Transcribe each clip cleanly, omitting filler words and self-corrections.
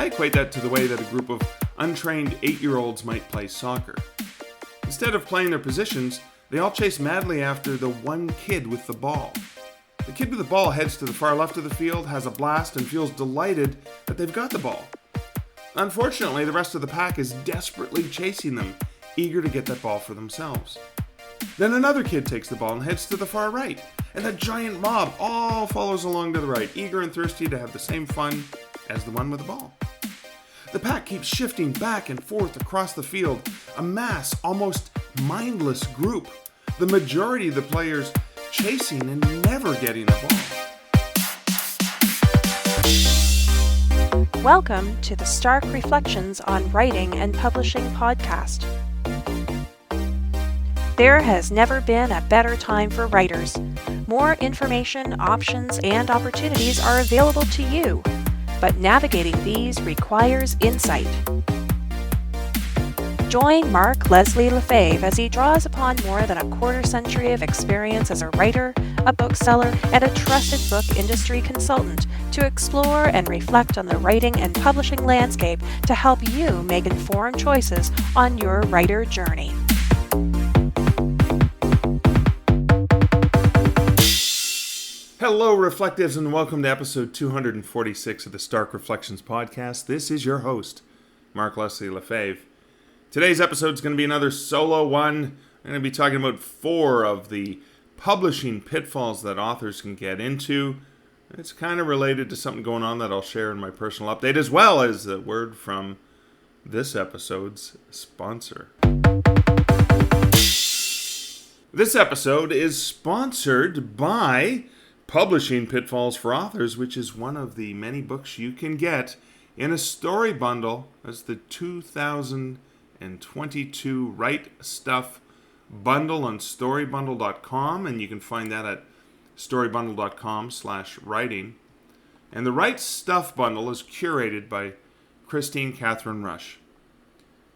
equate that to the way that a group of untrained 8-year-olds might play soccer. Instead of playing their positions, they all chase madly after the one kid with the ball. The kid with the ball heads to the far left of the field, has a blast, and feels delighted that they've got the ball. Unfortunately, the rest of the pack is desperately chasing them, eager to get that ball for themselves. Then another kid takes the ball and heads to the far right, and that giant mob all follows along to the right, eager and thirsty to have the same fun as the one with the ball. The pack keeps shifting back and forth across the field, a mass, almost mindless group, the majority of the players chasing and never getting the ball. Welcome to the Stark Reflections on Writing and Publishing podcast. There has never been a better time for writers. More information, options, and opportunities are available to you, but navigating these requires insight. Join Mark Leslie Lefebvre as he draws upon more than a quarter century of experience as a writer, a bookseller, and a trusted book industry consultant to explore and reflect on the writing and publishing landscape to help you make informed choices on your writer journey. Hello, Reflectives, and welcome to episode 246 of the Stark Reflections podcast. This is your host, Mark Leslie Lefebvre. Today's episode is going to be another solo one. I'm going to be talking about 4 of the publishing pitfalls that authors can get into. It's kind of related to something going on that I'll share in my personal update, as well as the word from this episode's sponsor. This episode is sponsored by Publishing Pitfalls for Authors, which is one of the many books you can get in a StoryBundle as the 2022 Write Stuff bundle on StoryBundle.com, and you can find that at StoryBundle.com/writing. And the Write Stuff bundle is curated by Kristine Kathryn Rusch.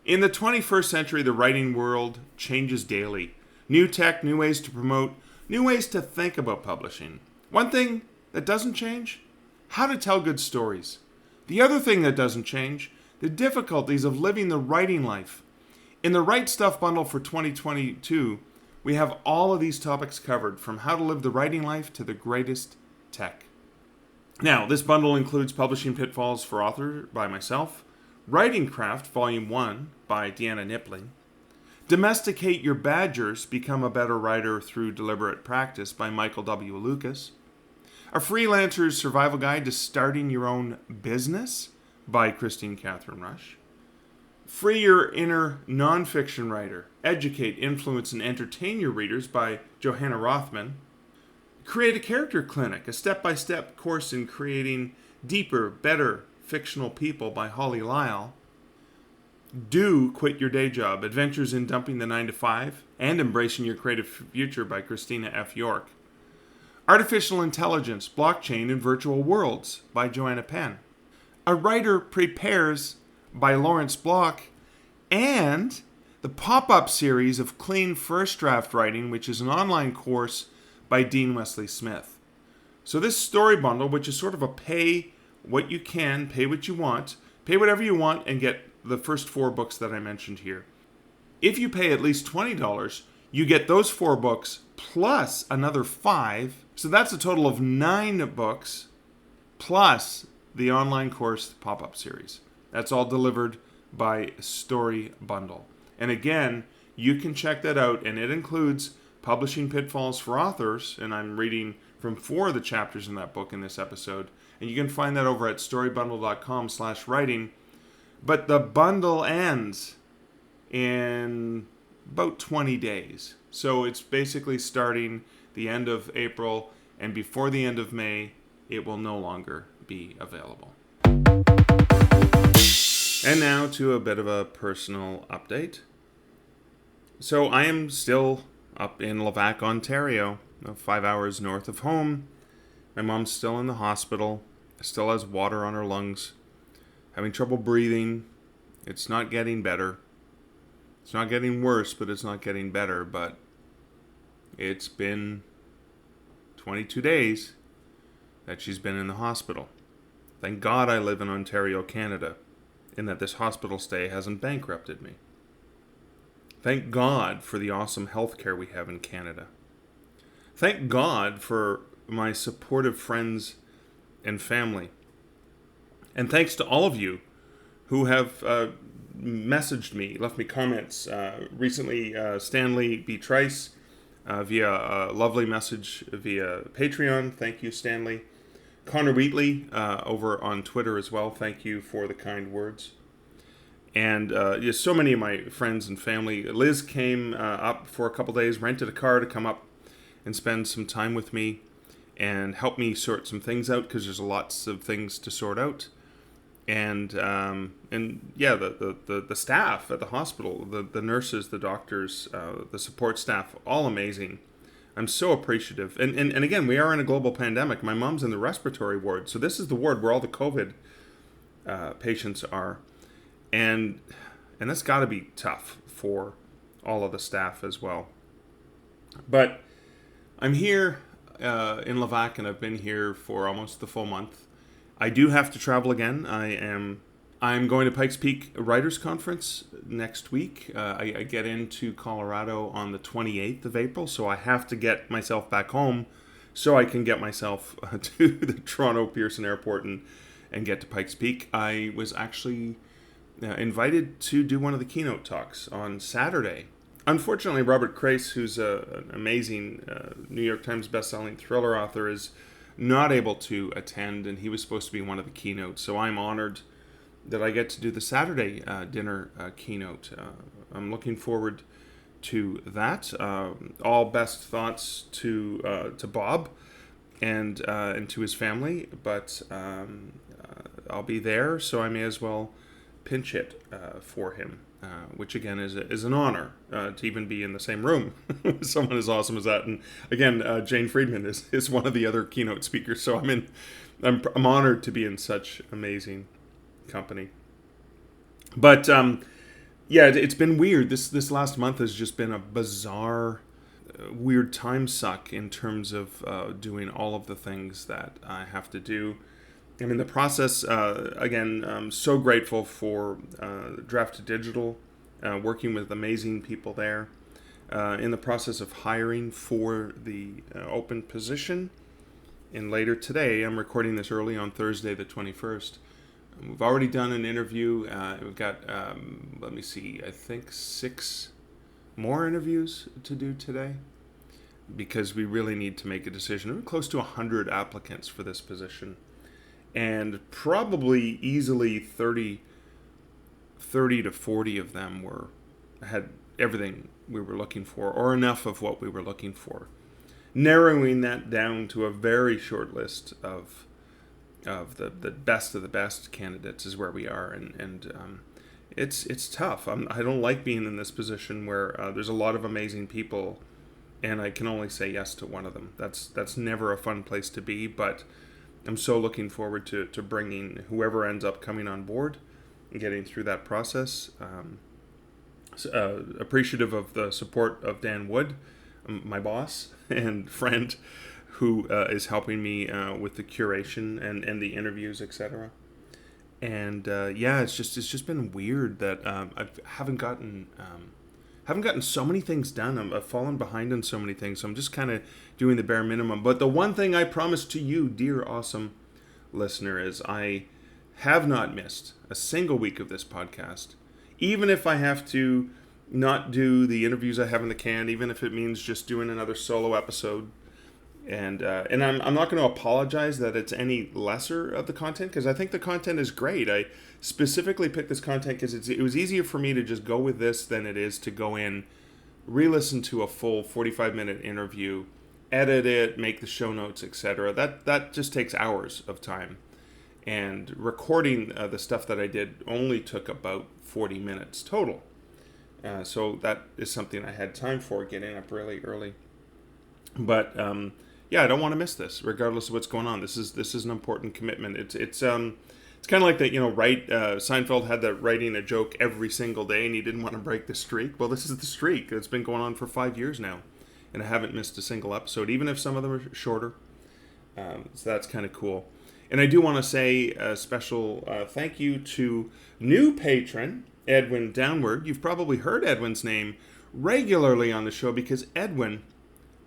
In the 21st century, the writing world changes daily. New tech, new ways to promote, new ways to think about publishing. One thing that doesn't change, how to tell good stories. The other thing that doesn't change, the difficulties of living the writing life. In the Write Stuff bundle for 2022, we have all of these topics covered, from how to live the writing life to the greatest tech. Now, this bundle includes Publishing Pitfalls for Author by myself, Writing Craft Volume 1 by DeAnna Knippling, Domesticate Your Badgers, Become a Better Writer Through Deliberate Practice by Michael W. Lucas, A Freelancer's Survival Guide to Starting Your Own Business by Kristine Kathryn Rusch, Free Your Inner Nonfiction Writer, Educate, Influence, and Entertain Your Readers by Johanna Rothman, Create a Character Clinic, a step-by-step course in creating deeper, better fictional people by Lisle, Do Quit Your Day Job, Adventures in Dumping the 9-to-5 and Embracing Your Creative Future by Christina F. York, Artificial Intelligence, Blockchain, and Virtual Worlds by Joanna Penn, A Writer Prepares by Lawrence Block, and the pop-up series of Clean First Draft Writing, which is an online course by Dean Wesley Smith. So this story bundle, which is sort of a pay what you can, pay what you want, pay whatever you want, and get the first 4 books that I mentioned here. If you pay at least $20, you get those 4 books plus another 5. So that's a total of 9 books plus the online course pop-up series. That's all delivered by StoryBundle. And again, you can check that out, and it includes Publishing Pitfalls for Authors, and I'm reading from 4 of the chapters in that book in this episode. And you can find that over at StoryBundle.com/writing. But the bundle ends in about 20 days. So it's basically starting the end of April, and before the end of May, it will no longer be available. And now to a bit of a personal update. So I am still up in Lefebvre, Ontario, 5 hours north of home. My mom's still in the hospital, still has water on her lungs, having trouble breathing. It's not getting better. It's not getting worse, but it's not getting better. But it's been 22 days that she's been in the hospital. Thank God I live in Ontario, Canada, and that this hospital stay hasn't bankrupted me. Thank God for the awesome healthcare we have in Canada. Thank God for my supportive friends and family. And thanks to all of you who have messaged me, left me comments. Recently, Stanley B. Trice via a lovely message via Patreon. Thank you, Stanley. Connor Wheatley over on Twitter as well. Thank you for the kind words. And so many of my friends and family. Liz came up for a couple days, rented a car to come up and spend some time with me and help me sort some things out, because there's lots of things to sort out. And yeah, the staff at the hospital, the nurses, the doctors, the support staff, all amazing. I'm so appreciative. And again, we are in a global pandemic. My mom's in the respiratory ward, so this is the ward where all the COVID patients are. And that's got to be tough for all of the staff as well. But I'm here in Levac, and I've been here for almost the full month. I do have to travel again. I'm going to Pikes Peak Writers Conference next week. I get into Colorado on the 28th of April, so I have to get myself back home so I can get myself to the Toronto Pearson Airport and get to Pikes Peak. I was actually invited to do one of the keynote talks on Saturday. Unfortunately, Robert Crace, who's an amazing New York Times bestselling thriller author, is not able to attend, and he was supposed to be one of the keynotes. So I'm honored that I get to do the Saturday dinner keynote. I'm looking forward to that. All best thoughts to Bob and to his family, but I'll be there, so I may as well pinch hit for him, which again is an honor to even be in the same room with someone as awesome as that. And again, Jane Friedman is one of the other keynote speakers, so I'm honored to be in such amazing company. But yeah, it's been weird. This last month has just been a bizarre, weird time suck in terms of doing all of the things that I have to do. I'm in the process, again, I'm so grateful for Draft to Digital, working with amazing people there. In the process of hiring for the open position. And later today, I'm recording this early on Thursday, the 21st. We've already done an interview. We've got, let me see, I think 6 more interviews to do today, because we really need to make a decision. We're close to 100 applicants for this position. And probably easily 30 to 40 of them had everything we were looking for, or enough of what we were looking for. Narrowing that down to a very short list of the best of the best candidates is where we are, and it's tough. I don't like being in this position where there's a lot of amazing people, and I can only say yes to one of them. That's never a fun place to be, but I'm so looking forward to bringing whoever ends up coming on board and getting through that process. Appreciative of the support of Dan Wood, my boss and friend, who is helping me with the curation and the interviews, etc. And yeah, it's just been weird that I haven't gotten so many things done. I've fallen behind on so many things, so I'm just kind of doing the bare minimum. But the one thing I promise to you, dear awesome listener, is I have not missed a single week of this podcast, even if I have to not do the interviews I have in the can, even if it means just doing another solo episode. And I'm not going to apologize that it's any lesser of the content, because I think the content is great. I specifically picked this content because it was easier for me to just go with this than it is to go in, re-listen to a full 45-minute interview, edit it, make the show notes, etc. That just takes hours of time. And recording the stuff that I did only took about 40 minutes total. So that is something I had time for, getting up really early. But yeah, I don't want to miss this, regardless of what's going on. This is an important commitment. It's kind of like that, Seinfeld had that writing a joke every single day, and he didn't want to break the streak. Well, this is the streak. It's been going on for 5 years now, and I haven't missed a single episode, even if some of them are shorter. So that's kind of cool. And I do want to say a special thank you to new patron, Edwin Downward. You've probably heard Edwin's name regularly on the show because Edwin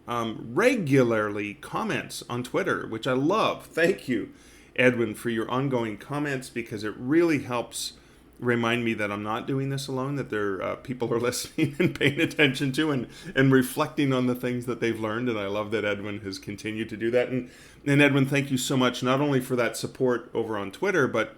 regularly comments on Twitter, which I love. Thank you, Edwin, for your ongoing comments, because it really helps remind me that I'm not doing this alone, that there people are listening and paying attention to and reflecting on the things that they've learned. And I love that Edwin has continued to do that. And Edwin, thank you so much, not only for that support over on Twitter, but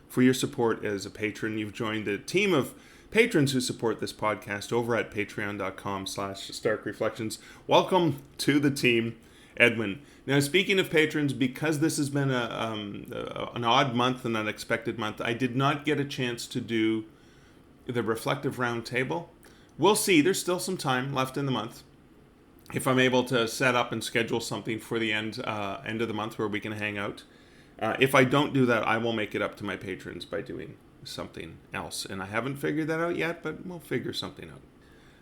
for your support as a patron. You've joined a team of patrons who support this podcast over at patreon.com/starkreflections. Welcome to the team, Edwin. Now, speaking of patrons, because this has been an odd month, an unexpected month, I did not get a chance to do the reflective roundtable. We'll see. There's still some time left in the month. If I'm able to set up and schedule something for the end of the month where we can hang out. If I don't do that, I will make it up to my patrons by doing something else. And I haven't figured that out yet, but we'll figure something out.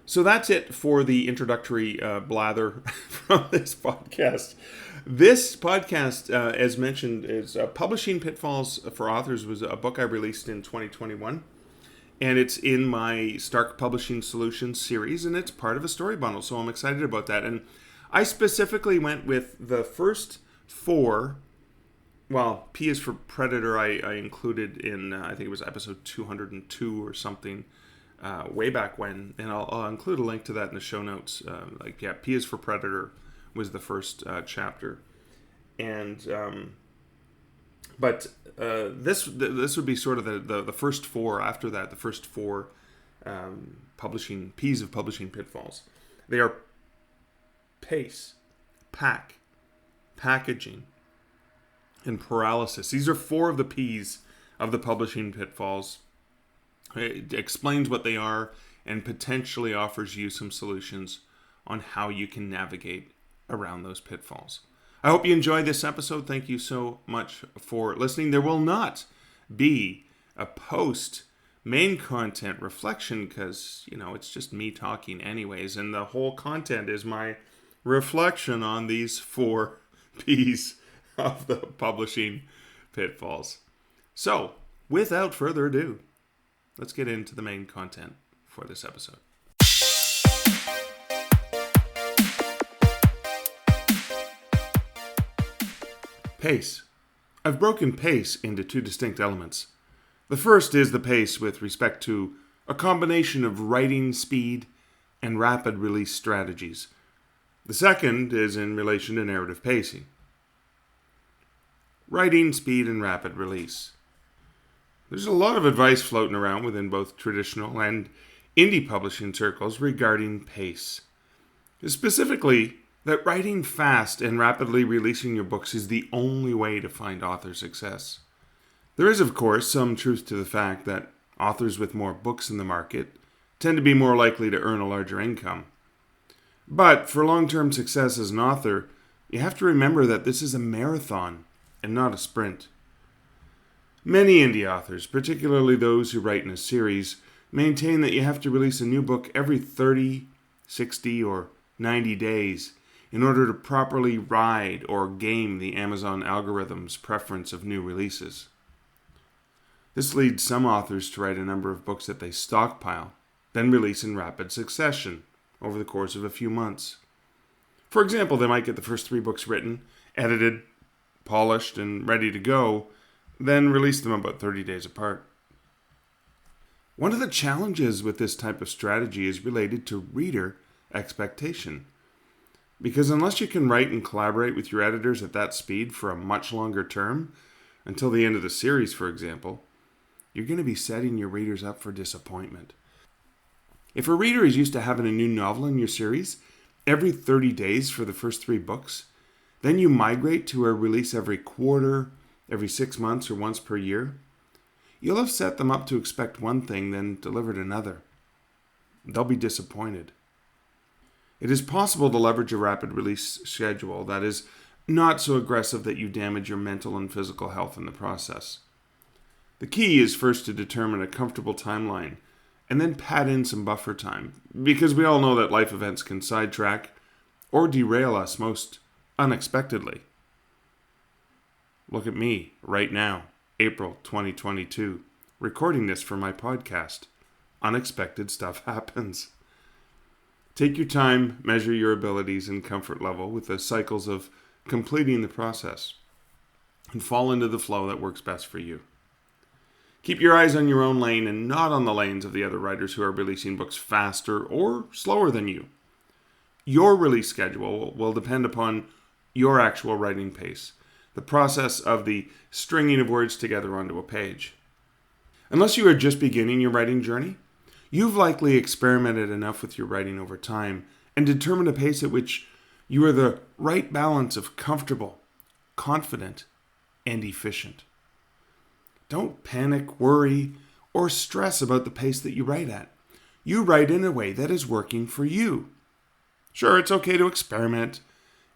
So that's it for the introductory blather from this podcast. This podcast, as mentioned, is Publishing Pitfalls for Authors, was a book I released in 2021. And it's in my Stark Publishing Solutions series, and it's part of a StoryBundle, so I'm excited about that. And I specifically went with the first 4. Well, P is for Predator, I included in, I think it was episode 202 or something, way back when. And I'll include a link to that in the show notes. P is for Predator was the first chapter. And, this would be sort of the first 4 after that, the first 4 publishing, P's of Publishing Pitfalls. They are pace, pack, packaging, and paralysis. These are 4 of the P's of the Publishing Pitfalls. It explains what they are and potentially offers you some solutions on how you can navigate around those pitfalls. I hope you enjoyed this episode. Thank you so much for listening. There will not be a post main content reflection because, it's just me talking anyways. And the whole content is my reflection on these 4 P's of the Publishing Pitfalls. So, without further ado, let's get into the main content for this episode. Pace. I've broken pace into 2 distinct elements. The first is the pace with respect to a combination of writing speed and rapid release strategies. The second is in relation to narrative pacing. Writing speed and rapid release. There's a lot of advice floating around within both traditional and indie publishing circles regarding pace. Specifically, that writing fast and rapidly releasing your books is the only way to find author success. There is, of course, some truth to the fact that authors with more books in the market tend to be more likely to earn a larger income. But for long-term success as an author, you have to remember that this is a marathon and not a sprint. Many indie authors, particularly those who write in a series, maintain that you have to release a new book every 30, 60, or 90 days in order to properly ride or game the Amazon algorithm's preference of new releases. This leads some authors to write a number of books that they stockpile, then release in rapid succession over the course of a few months. For example, they might get the first 3 books written, edited, polished, and ready to go, then release them about 30 days apart. One of the challenges with this type of strategy is related to reader expectation. Because unless you can write and collaborate with your editors at that speed for a much longer term, until the end of the series, for example, you're going to be setting your readers up for disappointment. If a reader is used to having a new novel in your series every 30 days for the first 3 books, then you migrate to a release every quarter, every 6 months, or once per year, you'll have set them up to expect one thing, then delivered another. They'll be disappointed. It is possible to leverage a rapid release schedule that is not so aggressive that you damage your mental and physical health in the process. The key is first to determine a comfortable timeline and then pad in some buffer time, because we all know that life events can sidetrack or derail us most unexpectedly. Look at me right now, April 2022, recording this for my podcast. Unexpected stuff happens. Take your time, measure your abilities and comfort level with the cycles of completing the process, and fall into the flow that works best for you. Keep your eyes on your own lane and not on the lanes of the other writers who are releasing books faster or slower than you. Your release schedule will depend upon your actual writing pace, the process of the stringing of words together onto a page. Unless you are just beginning your writing journey, you've likely experimented enough with your writing over time and determined a pace at which you are the right balance of comfortable, confident, and efficient. Don't panic, worry, or stress about the pace that you write at. You write in a way that is working for you. Sure, it's okay to experiment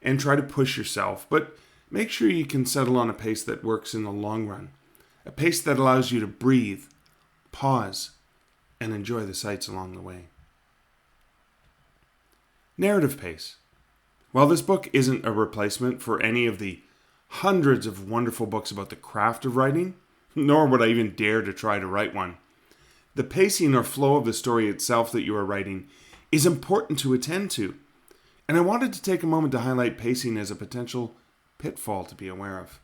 and try to push yourself, but make sure you can settle on a pace that works in the long run. A pace that allows you to breathe, pause, and enjoy the sights along the way. Narrative pace. While this book isn't a replacement for any of the hundreds of wonderful books about the craft of writing, nor would I even dare to try to write one, the pacing or flow of the story itself that you are writing is important to attend to, and I wanted to take a moment to highlight pacing as a potential pitfall to be aware of.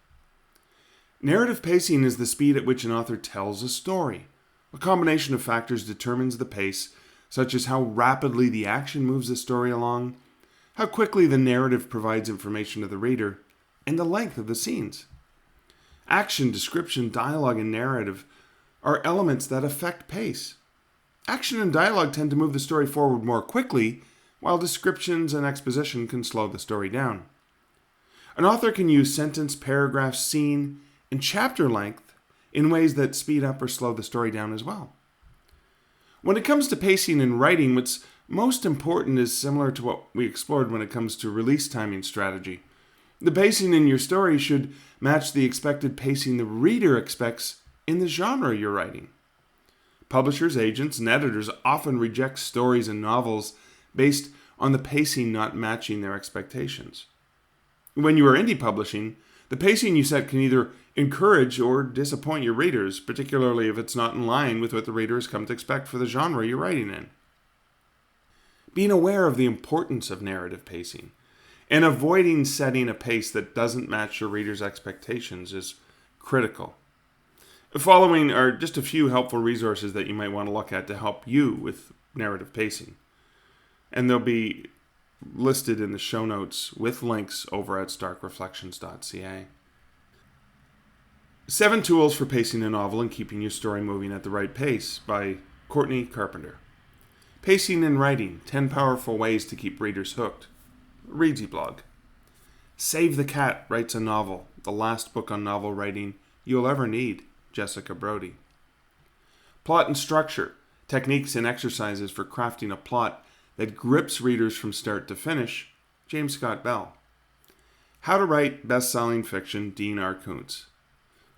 Narrative pacing is the speed at which an author tells a story. A combination of factors determines the pace, such as how rapidly the action moves the story along, how quickly the narrative provides information to the reader, and the length of the scenes. Action, description, dialogue, and narrative are elements that affect pace. Action and dialogue tend to move the story forward more quickly, while descriptions and exposition can slow the story down. An author can use sentence, paragraph, scene, and chapter length in ways that speed up or slow the story down as well. When it comes to pacing and writing, what's most important is similar to what we explored when it comes to release timing strategy. The pacing in your story should match the expected pacing the reader expects in the genre you're writing. Publishers, agents, and editors often reject stories and novels based on the pacing not matching their expectations. When you are indie publishing, the pacing you set can either encourage or disappoint your readers, particularly if it's not in line with what the reader has come to expect for the genre you're writing in. Being aware of the importance of narrative pacing and avoiding setting a pace that doesn't match your reader's expectations is critical. Following are just a few helpful resources that you might want to look at to help you with narrative pacing. And they'll be listed in the show notes with links over at starkreflections.ca. 7 Tools for Pacing a Novel and Keeping Your Story Moving at the Right Pace by Courtney Carpenter. Pacing and Writing, 10 Powerful Ways to Keep Readers Hooked. Readsy blog. Save the Cat Writes a Novel, the last book on novel writing you'll ever need, Jessica Brody. Plot and Structure, Techniques and Exercises for Crafting a Plot that Grips Readers from Start to Finish, James Scott Bell. How to Write Best-Selling Fiction, Dean R. Koontz.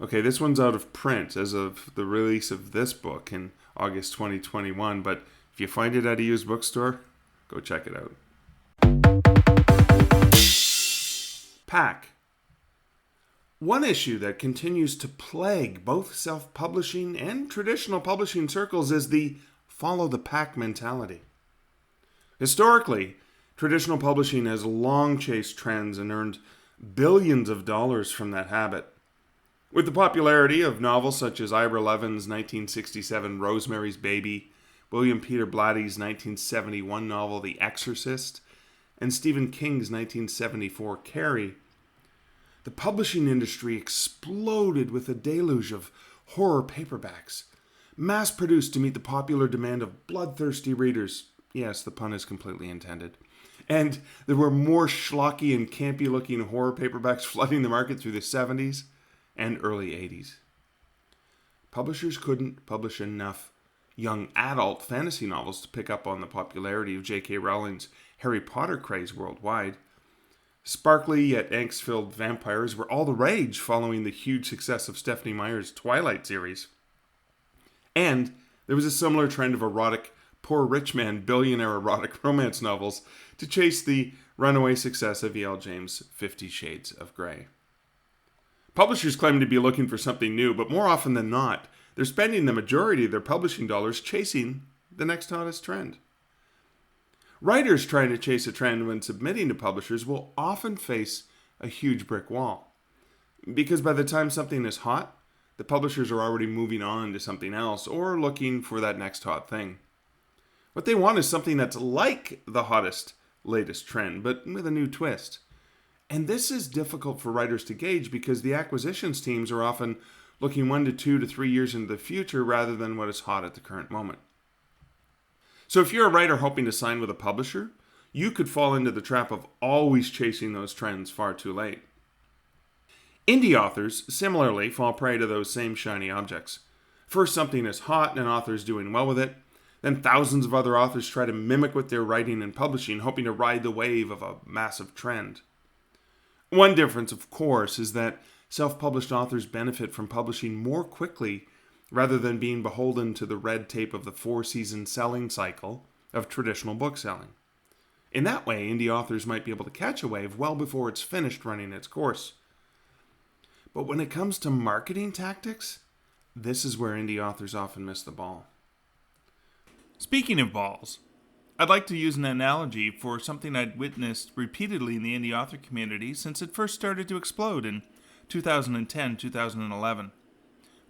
Okay, this one's out of print as of the release of this book in August 2021, but if you find it at a used bookstore, go check it out. Pack. One issue that continues to plague both self-publishing and traditional publishing circles is the follow the pack mentality. Historically, traditional publishing has long chased trends and earned billions of dollars from that habit. With the popularity of novels such as Ira Levin's 1967 Rosemary's Baby, William Peter Blatty's 1971 novel The Exorcist, and Stephen King's 1974 Carrie, the publishing industry exploded with a deluge of horror paperbacks, mass-produced to meet the popular demand of bloodthirsty readers. Yes, the pun is completely intended. And there were more schlocky and campy-looking horror paperbacks flooding the market through the 70s and early 80s. Publishers couldn't publish enough young adult fantasy novels to pick up on the popularity of J.K. Rowling's Harry Potter craze worldwide. Sparkly yet angst-filled vampires were all the rage following the huge success of Stephenie Meyer's Twilight series. And there was a similar trend of erotic, poor rich man, billionaire erotic romance novels to chase the runaway success of E.L. James' 50 Shades of Grey. Publishers claim to be looking for something new, but more often than not, they're spending the majority of their publishing dollars chasing the next hottest trend. Writers trying to chase a trend when submitting to publishers will often face a huge brick wall. Because by the time something is hot, the publishers are already moving on to something else or looking for that next hot thing. What they want is something that's like the hottest, latest trend, but with a new twist. And this is difficult for writers to gauge because the acquisitions teams are often looking 1 to 2 to 3 years into the future rather than what is hot at the current moment. So if you're a writer hoping to sign with a publisher, you could fall into the trap of always chasing those trends far too late. Indie authors similarly fall prey to those same shiny objects. First something is hot and an author is doing well with it, then thousands of other authors try to mimic what they're writing and publishing, hoping to ride the wave of a massive trend. One difference, of course, is that self-published authors benefit from publishing more quickly rather than being beholden to the red tape of the 4-season selling cycle of traditional book selling. In that way, indie authors might be able to catch a wave well before it's finished running its course. But when it comes to marketing tactics, this is where indie authors often miss the ball. Speaking of balls, I'd like to use an analogy for something I'd witnessed repeatedly in the indie author community since it first started to explode in 2010-2011.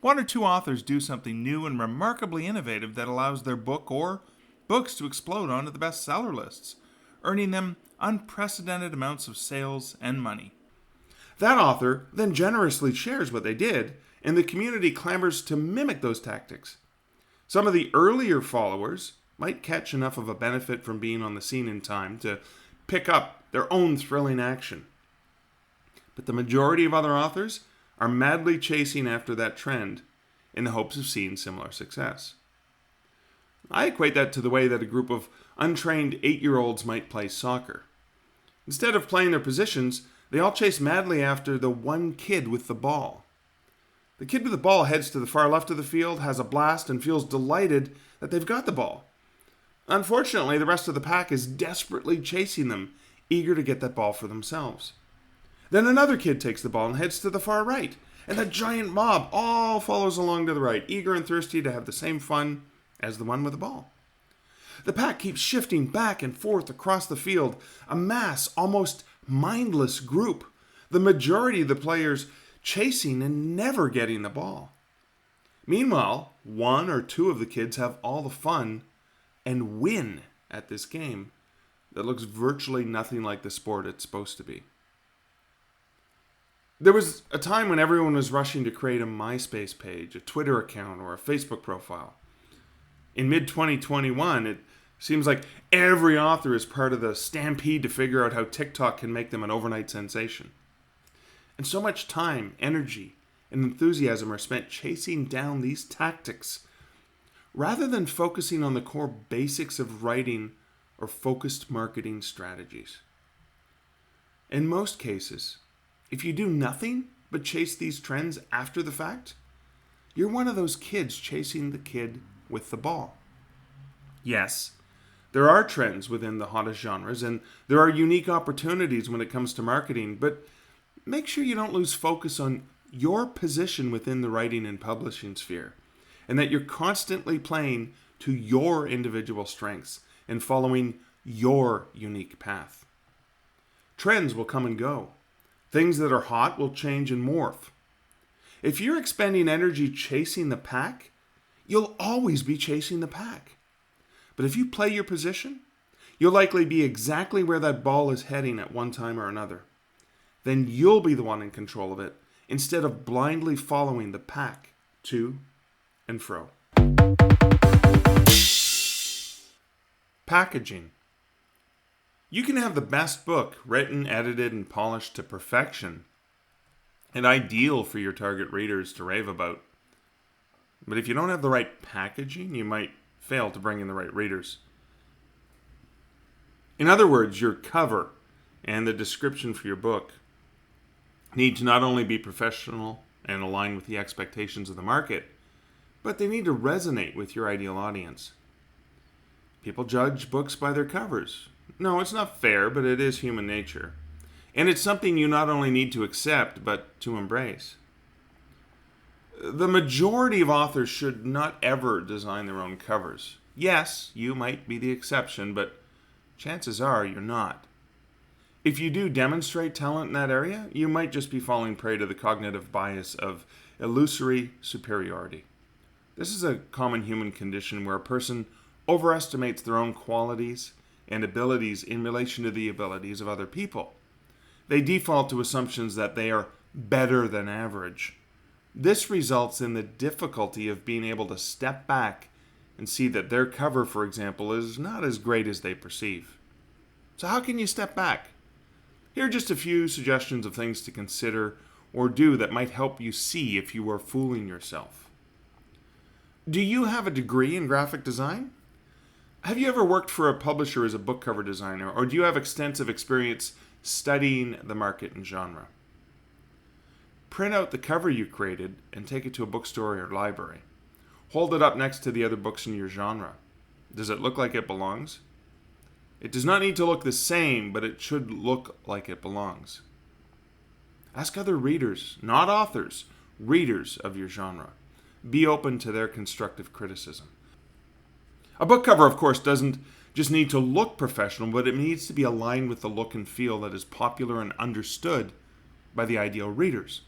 One or two authors do something new and remarkably innovative that allows their book or books to explode onto the bestseller lists, earning them unprecedented amounts of sales and money. That author then generously shares what they did, and the community clamors to mimic those tactics. Some of the earlier followers might catch enough of a benefit from being on the scene in time to pick up their own thrilling action. But the majority of other authors are madly chasing after that trend in the hopes of seeing similar success. I equate that to the way that a group of untrained 8-year-olds might play soccer. Instead of playing their positions, they all chase madly after the one kid with the ball. The kid with the ball heads to the far left of the field, has a blast, and feels delighted that they've got the ball. Unfortunately, the rest of the pack is desperately chasing them, eager to get that ball for themselves. Then another kid takes the ball and heads to the far right, and the giant mob all follows along to the right, eager and thirsty to have the same fun as the one with the ball. The pack keeps shifting back and forth across the field, a mass, almost mindless group, the majority of the players chasing and never getting the ball. Meanwhile, 1 or 2 of the kids have all the fun and win at this game that looks virtually nothing like the sport it's supposed to be. There was a time when everyone was rushing to create a MySpace page, a Twitter account, or a Facebook profile. In mid-2021, it seems like every author is part of the stampede to figure out how TikTok can make them an overnight sensation. And so much time, energy, and enthusiasm are spent chasing down these tactics rather than focusing on the core basics of writing or focused marketing strategies. In most cases, if you do nothing but chase these trends after the fact, you're one of those kids chasing the kid with the ball. Yes, there are trends within the hottest genres, and there are unique opportunities when it comes to marketing, but make sure you don't lose focus on your position within the writing and publishing sphere, and that you're constantly playing to your individual strengths and following your unique path. Trends will come and go. Things that are hot will change and morph. If you're expending energy chasing the pack, you'll always be chasing the pack. But if you play your position, you'll likely be exactly where that ball is heading at one time or another. Then you'll be the one in control of it, instead of blindly following the pack to and fro. Packaging. You can have the best book written, edited, and polished to perfection, and ideal for your target readers to rave about. But if you don't have the right packaging, you might fail to bring in the right readers. In other words, your cover and the description for your book need to not only be professional and align with the expectations of the market, but they need to resonate with your ideal audience. People judge books by their covers. No, it's not fair, but it is human nature. And it's something you not only need to accept, but to embrace. The majority of authors should not ever design their own covers. Yes, you might be the exception, but chances are you're not. If you do demonstrate talent in that area, you might just be falling prey to the cognitive bias of illusory superiority. This is a common human condition where a person overestimates their own qualities and abilities in relation to the abilities of other people. They default to assumptions that they are better than average. This results in the difficulty of being able to step back and see that their cover, for example, is not as great as they perceive. So how can you step back? Here are just a few suggestions of things to consider or do that might help you see if you are fooling yourself. Do you have a degree in graphic design? Have you ever worked for a publisher as a book cover designer, or do you have extensive experience studying the market and genre? Print out the cover you created and take it to a bookstore or library. Hold it up next to the other books in your genre. Does it look like it belongs? It does not need to look the same, but it should look like it belongs. Ask other readers, not authors, readers of your genre. Be open to their constructive criticism. A book cover, of course, doesn't just need to look professional, but it needs to be aligned with the look and feel that is popular and understood by the ideal readers.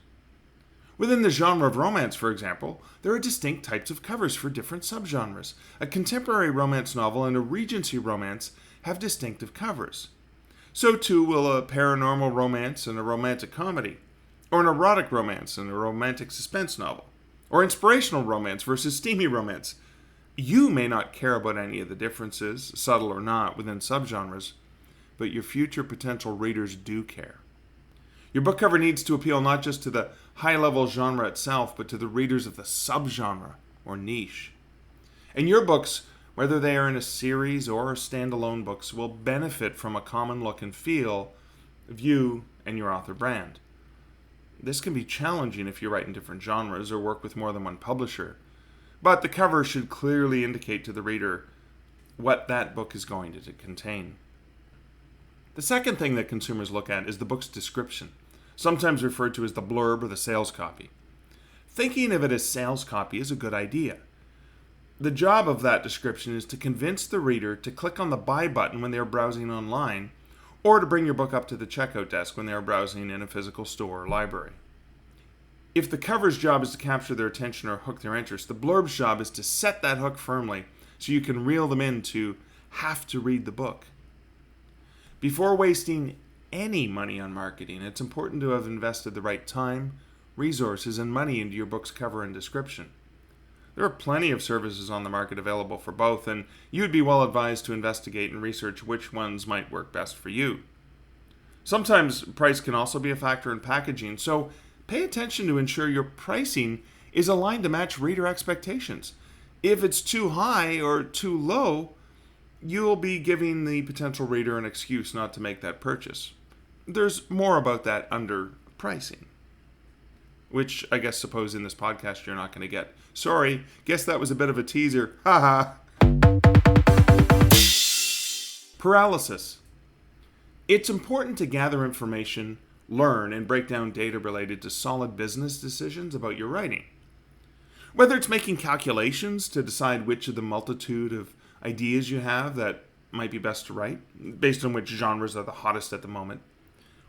Within the genre of romance, for example, there are distinct types of covers for different subgenres. A contemporary romance novel and a Regency romance have distinctive covers. So too will a paranormal romance and a romantic comedy, or an erotic romance and a romantic suspense novel, or inspirational romance versus steamy romance. You may not care about any of the differences, subtle or not, within subgenres, but your future potential readers do care. Your book cover needs to appeal not just to the high-level genre itself, but to the readers of the subgenre or niche. And your books, whether they are in a series or standalone books, will benefit from a common look and feel of you and your author brand. This can be challenging if you write in different genres or work with more than one publisher, but the cover should clearly indicate to the reader what that book is going to contain. The second thing that consumers look at is the book's description, sometimes referred to as the blurb or the sales copy. Thinking of it as sales copy is a good idea. The job of that description is to convince the reader to click on the buy button when they are browsing online, or to bring your book up to the checkout desk when they are browsing in a physical store or library. If the cover's job is to capture their attention or hook their interest, the blurb's job is to set that hook firmly so you can reel them in to have to read the book. Before wasting any money on marketing, it's important to have invested the right time, resources, and money into your book's cover and description. There are plenty of services on the market available for both, and you would be well advised to investigate and research which ones might work best for you. Sometimes price can also be a factor in packaging, so pay attention to ensure your pricing is aligned to match reader expectations. If it's too high or too low, you'll be giving the potential reader an excuse not to make that purchase. There's more about that under pricing, which I guess suppose in this podcast you're not going to get. Sorry, guess that was a bit of a teaser. Haha. Paralysis. It's important to gather information, learn, and break down data related to solid business decisions about your writing. Whether it's making calculations to decide which of the multitude of ideas you have that might be best to write, based on which genres are the hottest at the moment,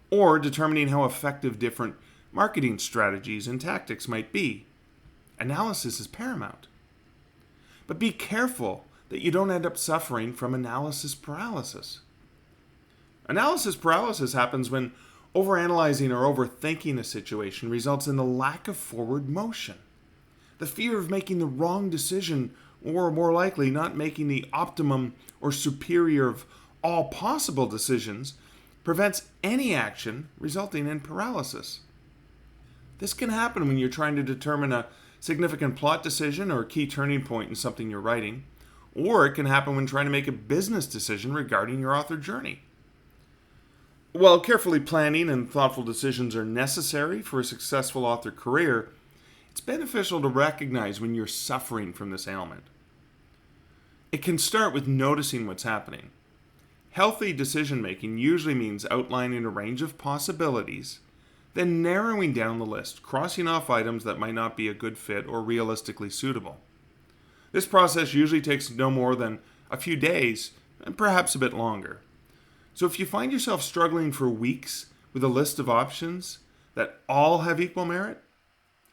or determining how effective different marketing strategies and tactics might be, analysis is paramount. But be careful that you don't end up suffering from analysis paralysis. Analysis paralysis happens when overanalyzing or overthinking a situation results in the lack of forward motion. The fear of making the wrong decision, or more likely, not making the optimum or superior of all possible decisions, prevents any action, resulting in paralysis. This can happen when you're trying to determine a significant plot decision or a key turning point in something you're writing, or it can happen when trying to make a business decision regarding your author journey. While carefully planning and thoughtful decisions are necessary for a successful author career, it's beneficial to recognize when you're suffering from this ailment. It can start with noticing what's happening. Healthy decision-making usually means outlining a range of possibilities, then narrowing down the list, crossing off items that might not be a good fit or realistically suitable. This process usually takes no more than a few days, and perhaps a bit longer. So if you find yourself struggling for weeks with a list of options that all have equal merit,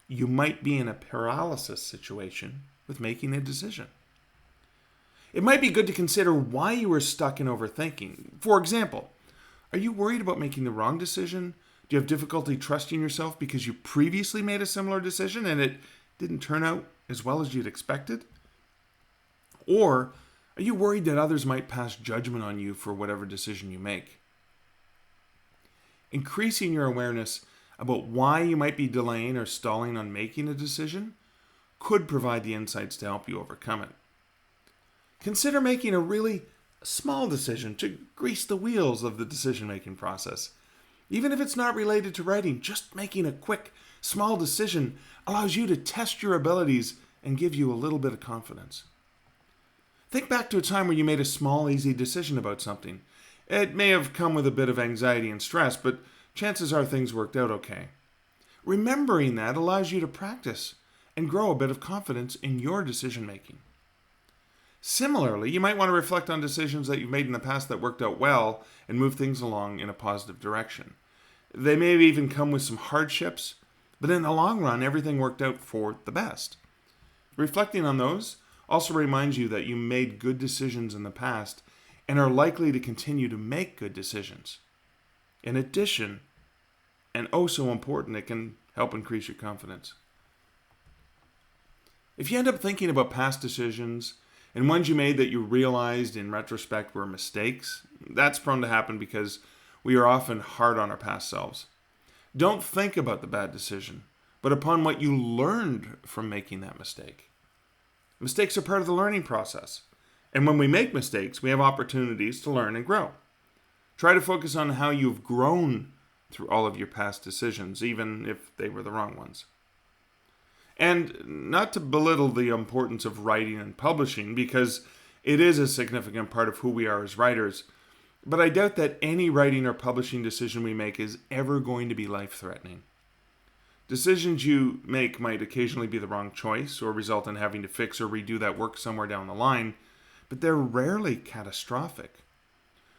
you might be in a paralysis situation with making a decision. It might be good to consider why you are stuck in overthinking. For example, are you worried about making the wrong decision? Do you have difficulty trusting yourself because you previously made a similar decision and it didn't turn out as well as you'd expected? Or are you worried that others might pass judgment on you for whatever decision you make? Increasing your awareness about why you might be delaying or stalling on making a decision could provide the insights to help you overcome it. Consider making a really small decision to grease the wheels of the decision-making process. Even if it's not related to writing, just making a quick, small decision allows you to test your abilities and give you a little bit of confidence. Think back to a time where you made a small, easy decision about something. It may have come with a bit of anxiety and stress, but chances are things worked out okay. Remembering that allows you to practice and grow a bit of confidence in your decision-making. Similarly, you might want to reflect on decisions that you've made in the past that worked out well and move things along in a positive direction. They may have even come with some hardships, but in the long run, everything worked out for the best. Reflecting on those also reminds you that you made good decisions in the past and are likely to continue to make good decisions. In addition, and oh so important, it can help increase your confidence. If you end up thinking about past decisions and ones you made that you realized in retrospect were mistakes, that's prone to happen because we are often hard on our past selves. Don't think about the bad decision, but upon what you learned from making that mistake. Mistakes are part of the learning process, and when we make mistakes, we have opportunities to learn and grow. Try to focus on how you've grown through all of your past decisions, even if they were the wrong ones. And not to belittle the importance of writing and publishing, because it is a significant part of who we are as writers, but I doubt that any writing or publishing decision we make is ever going to be life-threatening. Decisions you make might occasionally be the wrong choice or result in having to fix or redo that work somewhere down the line, but they're rarely catastrophic.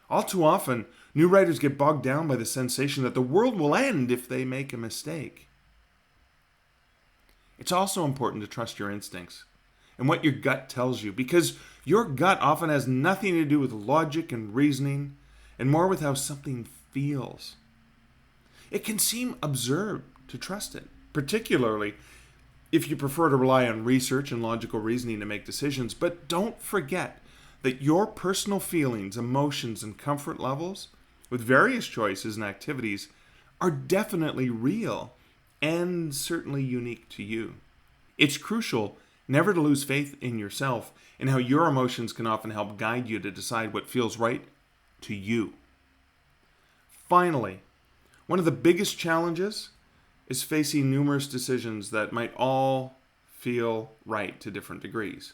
All too often, new writers get bogged down by the sensation that the world will end if they make a mistake. It's also important to trust your instincts and what your gut tells you, because your gut often has nothing to do with logic and reasoning, and more with how something feels. It can seem absurd to trust it, particularly if you prefer to rely on research and logical reasoning to make decisions, but don't forget that your personal feelings, emotions, and comfort levels with various choices and activities are definitely real and certainly unique to you. It's crucial never to lose faith in yourself and how your emotions can often help guide you to decide what feels right to you. Finally, one of the biggest challenges is facing numerous decisions that might all feel right to different degrees.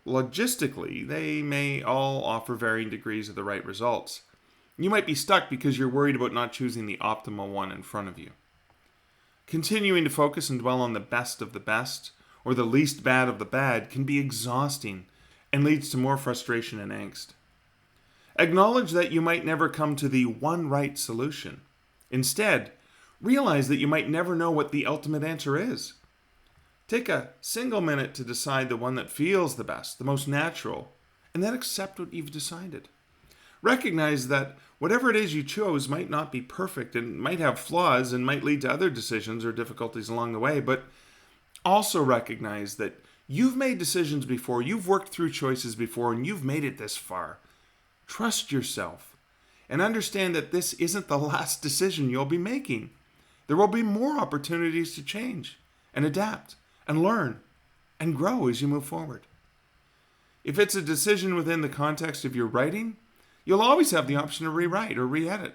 Logistically, they may all offer varying degrees of the right results. You might be stuck because you're worried about not choosing the optimal one in front of you. Continuing to focus and dwell on the best of the best, or the least bad of the bad, can be exhausting and leads to more frustration and angst. Acknowledge that you might never come to the one right solution. Instead, realize that you might never know what the ultimate answer is. Take a single minute to decide the one that feels the best, the most natural, and then accept what you've decided. Recognize that whatever it is you chose might not be perfect and might have flaws and might lead to other decisions or difficulties along the way, but also recognize that you've made decisions before, you've worked through choices before, and you've made it this far. Trust yourself and understand that this isn't the last decision you'll be making. There will be more opportunities to change and adapt and learn and grow as you move forward. If it's a decision within the context of your writing, you'll always have the option to rewrite or re-edit.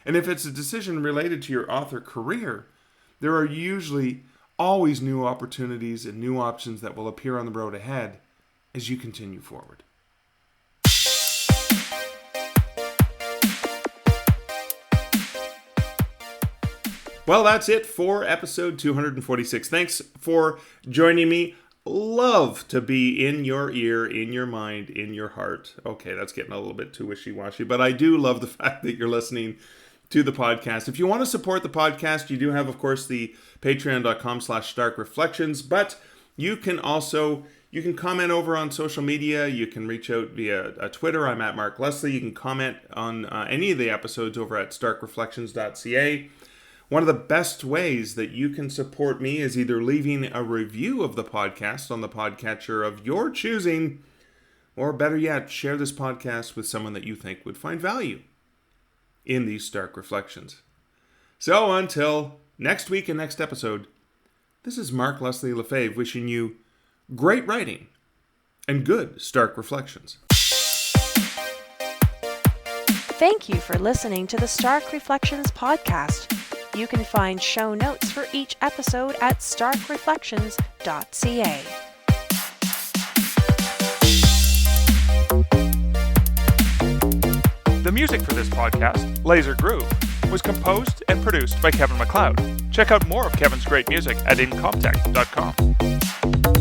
And if it's a decision related to your author career, there are usually always new opportunities and new options that will appear on the road ahead as you continue forward. Well, that's it for episode 246. Thanks for joining me. Love to be in your ear, in your mind, in your heart. Okay, that's getting a little bit too wishy-washy, but I do love the fact that you're listening to the podcast. If you want to support the podcast, you do have, of course, the patreon.com/starkreflections, but you can comment over on social media. You can reach out via Twitter. I'm at Mark Leslie. You can comment on any of the episodes over at starkreflections.ca. One of the best ways that you can support me is either leaving a review of the podcast on the podcatcher of your choosing, or better yet, share this podcast with someone that you think would find value in these Stark Reflections. So until next week and next episode, this is Mark Leslie Lefebvre wishing you great writing and good Stark Reflections. Thank you for listening to the Stark Reflections podcast. You can find show notes for each episode at starkreflections.ca. The music for this podcast, Laser Groove, was composed and produced by Kevin MacLeod. Check out more of Kevin's great music at incomptech.com.